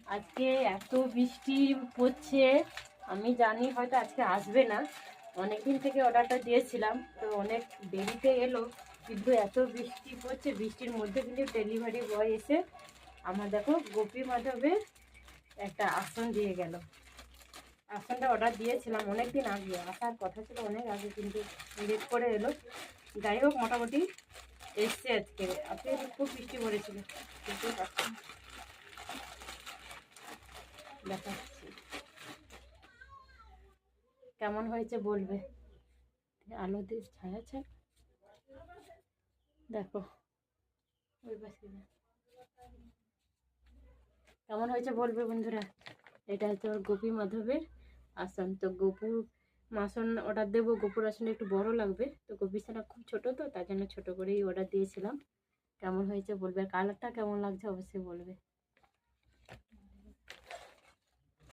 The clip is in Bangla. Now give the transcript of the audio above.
আজকে এত বৃষ্টি পড়ছে, আমি জানি হয়তো আজকে আসবে না। অনেকদিন থেকে অর্ডারটা দিয়েছিলাম, তো অনেক দেরিতে এলো, কিন্তু এত বৃষ্টি পড়ছে, বৃষ্টির মধ্যে কিন্তু ডেলিভারি বয় এসে আমার দেখো গোপী মাধবে একটা আসন দিয়ে গেল। আসনটা অর্ডার দিয়েছিলাম অনেক দিন আগে, আসার কথা ছিল অনেক আগে, কিন্তু লেট করে এলো। যাই হোক, মোটামুটি এসছে আজকে। আজকে খুব বৃষ্টি পড়েছিল, কিন্তু দেখাচ্ছি কেমন হয়েছে বলবে। আলো দিয়ে ছায়া ছায়া দেখো, ওই পাশে কেমন হয়েছে বলবে বন্ধুরা। এটা হচ্ছে ওর গোপী মাধবের আসন। তো গোপুর আসন অর্ডার দেবো, গোপুর আসন একটু বড় লাগবে, তো গোপীছানা খুব ছোট, তো তার জন্য ছোট করেই অর্ডার দিয়েছিলাম। কেমন হয়েছে বলবে, কালারটা কেমন লাগছে অবশ্যই বলবে।